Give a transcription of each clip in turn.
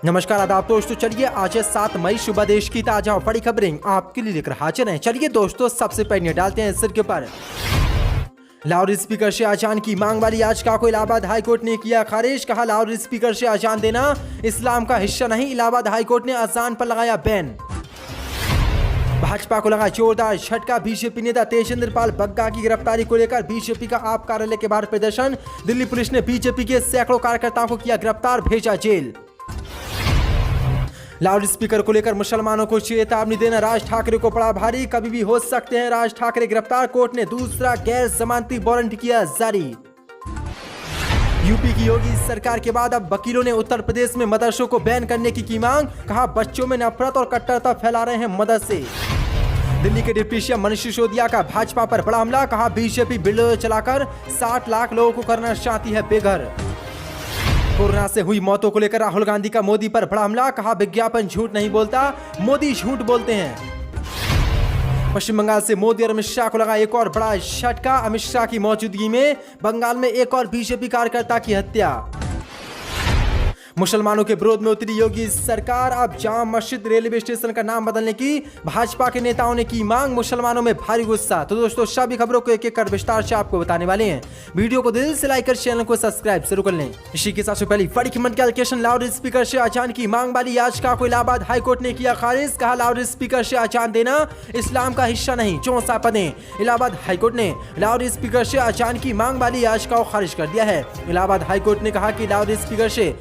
नमस्कार आदाब दोस्तों, चलिए आज है 7 मई, सुबह देश की ताजा और बड़ी खबरें आपके लिए लेकर हाजिर हैं। चलिए दोस्तों, सबसे पहले डालते हैं सिर के ऊपर। लाउड स्पीकर से अजान की मांग वाली याचिका को इलाहाबाद हाईकोर्ट ने किया खारिज। कहा लाउड स्पीकर से अजान देना इस्लाम का हिस्सा नहीं। इलाहाबाद हाईकोर्ट ने अजान पर लगाया बैन। भाजपा को लगा जोरदार झटका। बीजेपी नेता तेजेंद्र पाल बग्गा की गिरफ्तारी को लेकर बीजेपी का आप कार्यालय के बाहर प्रदर्शन। दिल्ली पुलिस ने बीजेपी के सैकड़ों कार्यकर्ताओं को किया गिरफ्तार, भेजा जेल। लाउड स्पीकर को लेकर मुसलमानों को चेतावनी देना राज ठाकरे को पड़ा भारी। कभी भी हो सकते हैं राज ठाकरे गिरफ्तार। कोर्ट ने दूसरा गैर जमानती वारंट किया जारी। यूपी की योगी सरकार के बाद अब वकीलों ने उत्तर प्रदेश में मदरसों को बैन करने की मांग। कहा बच्चों में नफरत और कट्टरता फैला रहे हैं मदरसे। दिल्ली के डिप्टी सीएम मनीष सिसोदिया का भाजपा पर बड़ा हमला। कहा बीजेपी बिल्डर चलाकर 60 लाख लोगों को करना चाहती है बेघर। कोरोना से हुई मौतों को लेकर राहुल गांधी का मोदी पर बड़ा हमला। कहा विज्ञापन झूठ नहीं बोलता, मोदी झूठ बोलते हैं। पश्चिम बंगाल से मोदी और अमित शाह को लगा एक और बड़ा झटका। अमित शाह की मौजूदगी में बंगाल में एक और बीजेपी कार्यकर्ता की हत्या। मुसलमानों के विरोध में उतरी योगी सरकार। अब जामा मस्जिद रेलवे स्टेशन का नाम बदलने की भाजपा के नेताओं ने की मांग। मुसलमानों में भारी गुस्सा। तो दोस्तों, सभी खबरों को एक एक कर विस्तार से आपको बताने वाले हैं। वीडियो को दिल से लाइक कर चैनल को सब्सक्राइब जरूर कर लें। इसी के साथ पहली बड़ी कीमत कैलकुलेशन। लाउड स्पीकर से अजान की मांग वाली याचिका को इलाहाबाद हाईकोर्ट ने किया खारिज। कहा लाउड स्पीकर से अजान देना इस्लाम का हिस्सा नहीं। 64 पदें। इलाहाबाद हाईकोर्ट ने लाउड स्पीकर से अजान की मांग वाली याचिका को खारिज कर दिया है। इलाहाबाद हाईकोर्ट ने कहा कि लाउड स्पीकर से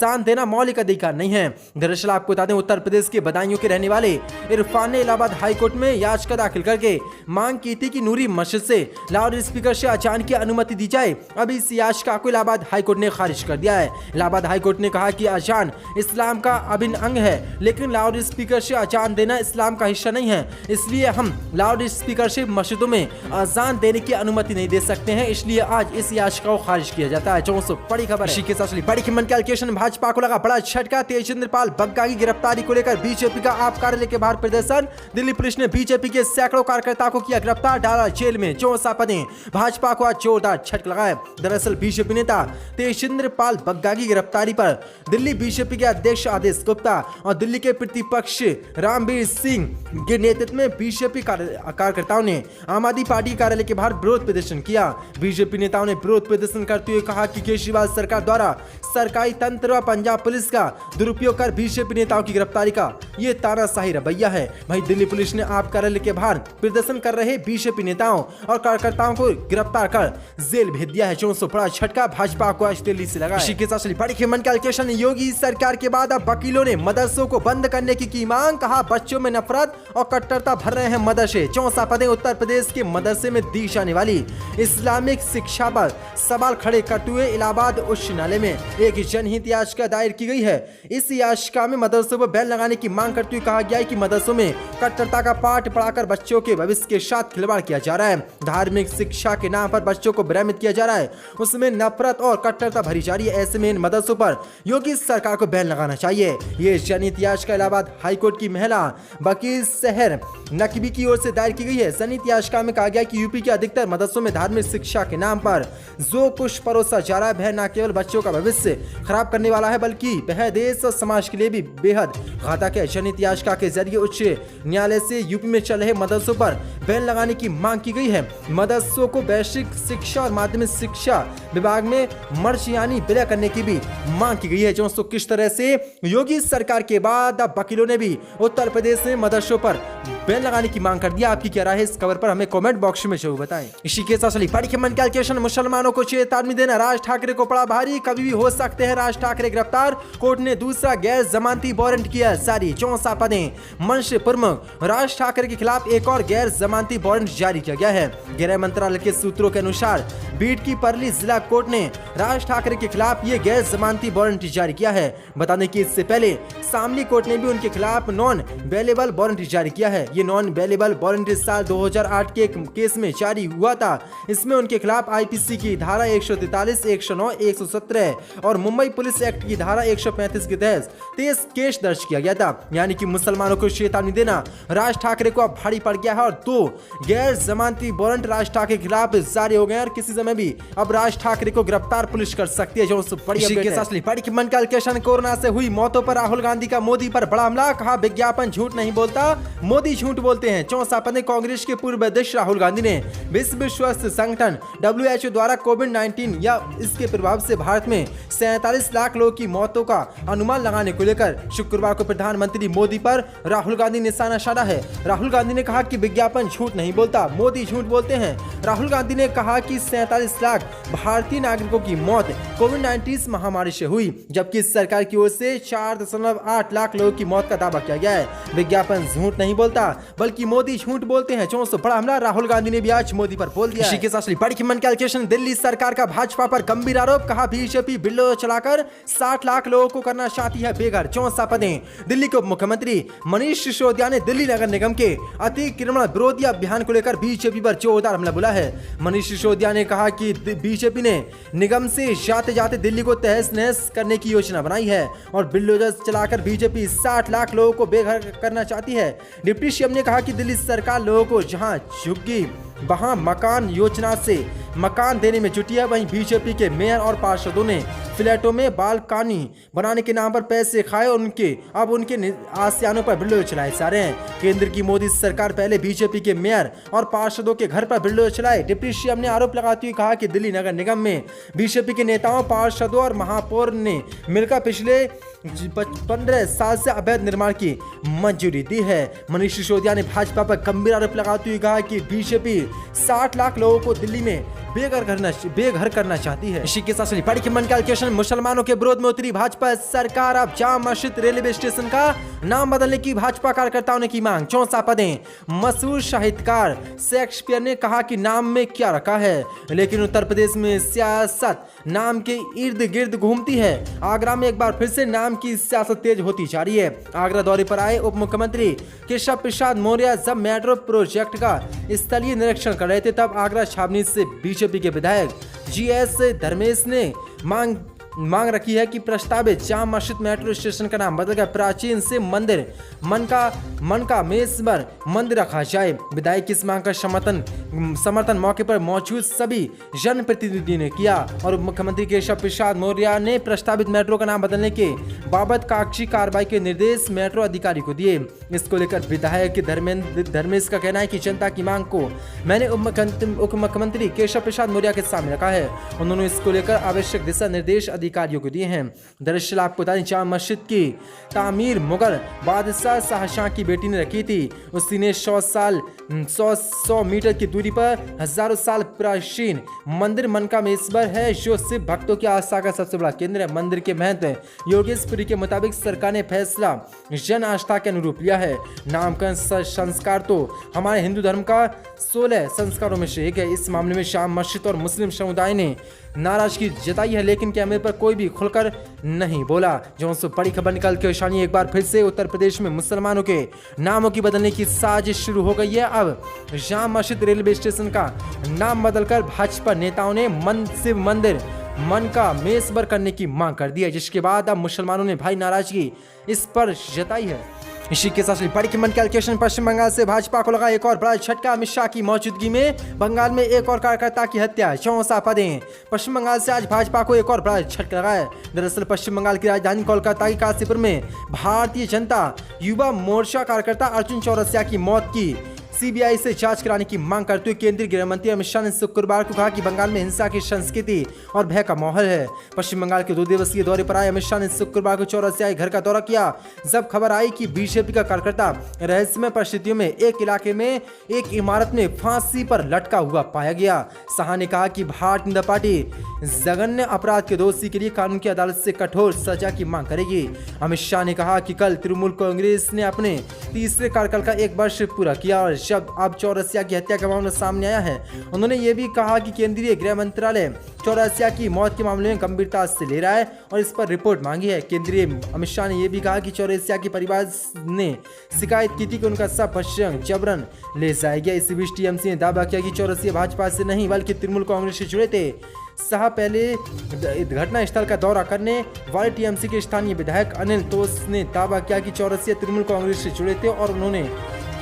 अजान देना मौलिक अधिकार नहीं है। दरअसल आपको बता दें, उत्तर प्रदेश के बदायूं के रहने वाले इरफान ने इलाहाबाद हाईकोर्ट में याचिका दाखिल करके मांग की थी कि नूरी मस्जिद से लाउड स्पीकर से अजान की अनुमति दी जाए। अब इस याचिका को इलाहाबाद हाईकोर्ट ने खारिज कर दिया है। इलाहाबाद हाईकोर्ट ने कहा कि अजान इस्लाम का अभिन्न अंग है, लेकिन लाउड स्पीकर से अजान देना इस्लाम का हिस्सा नहीं है। इसलिए हम लाउड स्पीकर से मस्जिदों में अजान देने की अनुमति नहीं दे सकते हैं। इसलिए आज इस याचिका को खारिज किया जाता है। जो बड़ी खबर है। इसी के साथ बड़ी कीमत कैलकुलेशन। भाजपा को लगा बड़ा झटका। तेजेंद्र पाल बग्गा की गिरफ्तारी को लेकर बीजेपी का आप कार्यालय के बाहर प्रदर्शन। दिल्ली पुलिस ने बीजेपी के सैकड़ों कार्यकर्ताओं को किया गिरफ्तार, डाला जेल में। 64 पदें। भाजपा को आज जोरदार झटका लगाया। दरअसल बीजेपी नेता तेजेंद्र पाल बग्गा की गिरफ्तारी पर दिल्ली बीजेपी के अध्यक्ष आदेश गुप्ता और दिल्ली के प्रतिपक्ष रामवीर सिंह के नेतृत्व में बीजेपी कार्यकर्ताओं ने आम आदमी पार्टी कार्यालय के बाहर विरोध प्रदर्शन किया। बीजेपी नेताओं ने विरोध प्रदर्शन करते हुए कहा कि केजरीवाल सरकार द्वारा सरकारी तंत्र व पंजाब पुलिस का दुरुपयोग कर बीजेपी नेताओं की गिरफ्तारी का ये तानाशाही रवैया है। वहीं दिल्ली पुलिस ने आप कार्यालय के बाहर प्रदर्शन कर रहे बीजेपी नेताओं और कार्यकर्ताओं को गिरफ्तार कर जेल भेज दिया है। जो बड़ा झटका भाजपा को आज दिल्ली से लगा। इसी के साथ बड़ी कीमत कैलकुलेशन। योगी सरकार के बाद अब वकीलों ने मदरसों को बंद करने की मांग। कहा बच्चों में नफरत और कट्टरता भर रहे हैं मदरसे। 64 पदें। उत्तर प्रदेश के मदरसे में दी जाने वाली इस्लामिक शिक्षा पर सवाल खड़े करते हुए इलाहाबाद उच्च न्यायालय में एक जनहित याचिका दायर की गई है। इस याचिका में मदरसों पर बैन लगाने की मांग करते हुए कहा गया है कि मदरसों में कट्टरता का पाठ पढ़ाकर बच्चों के भविष्य के साथ खिलवाड़ किया जा रहा है। धार्मिक शिक्षा के नाम पर बच्चों को भ्रमित किया जा रहा है, उसमें नफरत और कट्टरता भरी जा रही है। ऐसे में इन मदरसों पर योगी सरकार को बैन लगाना चाहिए। ये जनहित याचिका इलाहाबाद हाईकोर्ट की महिला वकील शहर नकवी की ओर से दायर की गई है। जनहित याचिका में कहा गया कि यूपी के अधिकतर मदरसों में धार्मिक शिक्षा के नाम पर जो कुछ परोसा जा रहा है वह न केवल बच्चों का भविष्य खराब करने वाला है, बल्कि वह देश और समाज के लिए भी बेहद घातक है। जनहित याचिका के जरिए उच्च न्यायालय से यूपी में चल रहे मदरसों पर बैन लगाने की मांग की गई है। मदरसों को बेसिक शिक्षा और माध्यमिक शिक्षा विभाग में मर्ज यानी विलय करने की भी मांग की गई है। जो किस तरह से योगी सरकार के बाद अब वकीलों ने भी उत्तर प्रदेश में मदरसों पर बैन लगाने की मांग कर दिया। आपकी क्या राय है इस खबर पर हमें कमेंट बॉक्स में जरूर बताएं। इसी के साथ बड़ी कीमत कैलकुलेशन। मुसलमानों को चेतावनी देना राज ठाकरे को पड़ा भारी। कभी भी हो सकते हैं राज ठाकरे गिरफ्तार। कोर्ट ने दूसरा गैर जमानती वारंट किया जारी। 64 पदें। मंच प्रमुख राज ठाकरे के खिलाफ एक और गैर जमानती वारंट जारी किया गया है। गृह मंत्रालय के सूत्रों के अनुसार बीड की परली जिला कोर्ट ने राज ठाकरे के खिलाफ ये गैर जमानती वारंट जारी किया है। बता दें कि इससे पहले शामली कोर्ट ने भी उनके खिलाफ नॉन अवेलेबल वारंट जारी किया है। ये ये नॉन अवेलेबल वारंट साल 2008 के एक केस में जारी हुआ था। इसमें उनके खिलाफ आईपीसी की धारा 143, 109, 117 और मुंबई पुलिस एक्ट की धारा 135 के तहत 23 केस दर्ज किया गया था। यानी कि मुसलमानों को चेतावनी देना राज ठाकरे को अब भारी पड़ गया है और 2 गैर जमानती वारंट राज ठाकरे के खिलाफ जारी हो गए और किसी समय भी अब राज ठाकरे को गिरफ्तार पुलिस कर सकती है। जो बड़ी कोरोना से हुई मौतों पर राहुल गांधी का मोदी पर बड़ा हमला, कहा विज्ञापन झूठ नहीं बोलता, मोदी झूठ बोलते हैं। 64 पदे कांग्रेस के पूर्व अध्यक्ष राहुल गांधी ने विश्व स्वास्थ्य संगठन WHO द्वारा कोविड-19 या इसके प्रभाव से भारत में 47 लाख लोगों की मौतों का अनुमान लगाने को लेकर शुक्रवार को प्रधानमंत्री मोदी पर राहुल गांधी ने निशाना साधा है। राहुल गांधी ने कहा कि विज्ञापन झूठ नहीं बोलता, मोदी झूठ बोलते हैं। राहुल गांधी ने कहा कि 47 लाख भारतीय नागरिकों की मौत कोविड-19 महामारी से हुई, जबकि सरकार की ओर से 4.8 लाख लोगों की मौत का दावा किया गया है। विज्ञापन झूठ नहीं बोलता बल्कि मोदी झूठ बोलते हैं। 400 बड़ा हमला राहुल गांधी ने भी आज मोदी पर बोल दिया। इसी के साथ बड़ी मन कैलकुलेशन, दिल्ली सरकार का भाजपा पर गंभीर आरोप, कहा बीजेपी बिल्लो चलाकर 60 लाख लोगों को करना चाहती है बेघर। 64 पदें। दिल्ली के उप मुख्यमंत्री मनीष सिसोदिया ने दिल्ली नगर निगम के अतिक्रमण विरोधी अभियान को लेकर बीजेपी पर जोरदार हमला बोला है। मनीष सिसोदिया ने कहा कि बीजेपी ने निगम से जाते जाते दिल्ली को तहस नहस करने की योजना बनाई है और बिल्डोजर चलाकर बीजेपी 60 लाख लोगों को बेघर करना चाहती है। डिप्टी सीएम ने कहा कि दिल्ली सरकार लोगों को जहां झुग्गी वहां मकान योजना से मकान देने में जुटी है, वहीं बीजेपी के मेयर और पार्षदों ने फ्लैटों में बालकनी बनाने के नाम पर पैसे खाए और उनके आसियानों पर बिल्डोजर चलाए जा रहे हैं। केंद्र की मोदी सरकार पहले बीजेपी के मेयर और पार्षदों के घर पर बिल्डोजर चलाए। डिप्टी सीएम ने आरोप लगाते हुए कहा कि दिल्ली नगर निगम में बीजेपी के नेताओं, पार्षदों और महापौर ने मिलकर पिछले 15 साल से अवैध निर्माण की मंजूरी दी है। मनीष सिसोदिया ने भाजपा पर गंभीर आरोप लगाते हुए कहा कि बीजेपी 60 लाख लोगों को दिल्ली में बेघर करना चाहती है। इसी के साथ बड़ी मन कैलकुलेशन, मुसलमानों के विरोध में उतरी भाजपा सरकार, अब जामा मस्जिद रेलवे स्टेशन का नाम बदलने की भाजपा कार्यकर्ताओं ने की मांग। 64 पदें। मशहूर साहित्यकार शेक्सपियर ने कहा कि नाम में क्या रखा है, लेकिन उत्तर प्रदेश में सियासत नाम के इर्द गिर्द घूमती है। आगरा में एक बार फिर से नाम की सियासत तेज होती जा रही है। आगरा दौरे पर आए उप मुख्यमंत्री केशव प्रसाद मौर्य जब मेट्रो प्रोजेक्ट का स्थलीय निरीक्षण कर रहे थे, तब आगरा छावनी से बीजेपी के विधायक GS धर्मेश ने मांग रखी है कि प्रस्तावित जामा मस्जिद मेट्रो स्टेशन का नाम बदलकर प्राचीन से मंदिर मनकामेश्वर मंदिर रखा जाए। विधायक की इस मांग का समर्थन मौके पर मौजूद सभी जनप्रतिनिधियों ने किया और मुख्यमंत्री केशव प्रसाद मौर्य ने प्रस्तावित मेट्रो का नाम बदलने के बाबत कागजी कार्रवाई के निर्देश मेट्रो अधिकारी को दिए। इसको लेकर विधायक धर्मेश का कहना है कि जनता की मांग को मैंने उप मुख्यमंत्री केशव प्रसाद मौर्य के सामने रखा है। उन्होंने इसको लेकर आवश्यक दिशा निर्देश अधिकारियों को दिए हैं। दरअसल आपको बता दें, जामा मस्जिद की तामीर मुगल बादशाह शाहजहां की बेटी ने रखी थी। उसी ने 100 मीटर की दूरी पर हजारों साल प्राचीन मंदिर मनकामेश्वर है, जो सिर्फ भक्तों की आस्था का सबसे बड़ा केंद्र है। मंदिर के महंत योगेश पुरी के मुताबिक सरकार ने फैसला जन आस्था के अनुरूप लिया है। नामकरण संस्कार तो हमारे हिंदू धर्म का 16 संस्कारों में से एक है। इस मामले में जामा मस्जिद और मुस्लिम समुदाय ने नाराजगी जताई है, लेकिन कैमरे पर कोई भी खुलकर नहीं बोला। जो बड़ी खबर निकल के शानी एक बार फिर से उत्तर प्रदेश में मुसलमानों के नामों की बदलने की साजिश शुरू हो गई है। अब जामा मस्जिद रेलवे स्टेशन का नाम बदलकर भाजपा नेताओं ने शिव मंदिर मनकामेश्वर करने की मांग कर दी है, जिसके बाद अब मुसलमानों ने भारी नाराजगी इस पर जताई है। इसी के साथ बड़ी मन कैलकुलेशन, पश्चिम बंगाल से भाजपा को लगा एक और बड़ा झटका। अमित शाह की मौजूदगी में बंगाल में एक और कार्यकर्ता की हत्या। 64 पदें। पश्चिम बंगाल से आज भाजपा को एक और बड़ा झटका लगा है। दरअसल पश्चिम बंगाल की राजधानी कोलकाता के काशीपुर में भारतीय जनता युवा मोर्चा कार्यकर्ता अर्जुन चौरसिया की मौत की सीबीआई से जांच कराने की मांग करते हुए केंद्रीय गृह मंत्री अमित शाह ने शुक्रवार को कहा कि बंगाल में हिंसा की संस्कृति और भय का माहौल है। पश्चिम बंगाल के 2 दिवसीय दौरे पर आए अमित शाह ने शुक्रवार को चौरसिया घर का दौरा किया, जब खबर आई कि बीजेपी का कार्यकर्ता रहस्यमय परिस्थितियों में एक इलाके में एक इमारत में फांसी पर लटका हुआ पाया गया। शाह ने कहा कि भारतीय जनता पार्टी जघन्य अपराध के दोषी के लिए कानून की अदालत से कठोर सजा की मांग करेगी। अमित शाह ने कहा कि कल तृणमूल कांग्रेस ने अपने तीसरे कार्यकाल का 1 वर्ष पूरा किया और शब्द अब चौरसिया की हत्या का मामला सामने आया है। उन्होंने ये भी कहा कि केंद्रीय गृह मंत्रालय चौरसिया की मौत के मामले में गंभीरता से ले रहा है और इस पर रिपोर्ट मांगी है। केंद्रीय अमित शाह ने यह भी कहा कि चौरसिया के परिवार ने शिकायत की थी कि उनका सब पश्चिम जबरन ले जाया गया। इसी बीच टीएमसी ने दावा किया कि चौरसिया भाजपा से नहीं बल्कि तृणमूल कांग्रेस से जुड़े थे। शाह पहले घटना स्थल का दौरा करने वाले टीएमसी के स्थानीय विधायक अनिल तोष ने दावा किया कि चौरसिया तृणमूल कांग्रेस से जुड़े थे और उन्होंने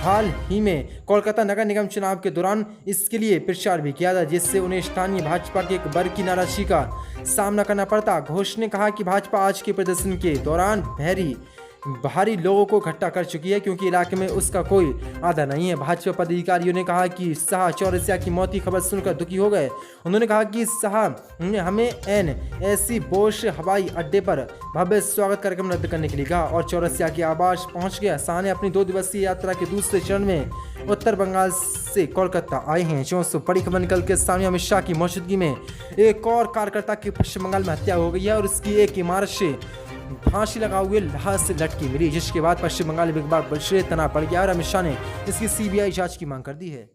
हाल ही में कोलकाता नगर निगम चुनाव के दौरान इसके लिए प्रचार भी किया था, जिससे उन्हें स्थानीय भाजपा के एक वर्ग की नाराजगी का सामना करना पड़ता। घोष ने कहा कि भाजपा आज के प्रदर्शन के दौरान भारी लोगों को इकट्ठा कर चुकी है क्योंकि इलाके में उसका कोई आधा नहीं है। भाजपा पदाधिकारियों ने कहा कि शाह चौरसिया की मौत की खबर सुनकर दुखी हो गए। उन्होंने कहा कि शाह ने हमें NSC बोस हवाई अड्डे पर भव्य स्वागत कार्यक्रम रद्द करने के लिए कहा और चौरसिया के आवास पहुंच गया। शाह ने अपनी 2 दिवसीय यात्रा के दूसरे चरण में उत्तर बंगाल से कोलकाता आए हैं। जो बड़ी खबर निकल के सामने अमित शाह की मौजूदगी में एक और कार्यकर्ता की पश्चिम बंगाल में हत्या हो गई है और उसकी एक इमारत से फांसी लगा हुए लाश से लटकी मिली, जिसके बाद पश्चिम बंगाल में एक बार बड़े तनाव पड़ गया और अमित शाह ने इसकी CBI जांच की मांग कर दी है।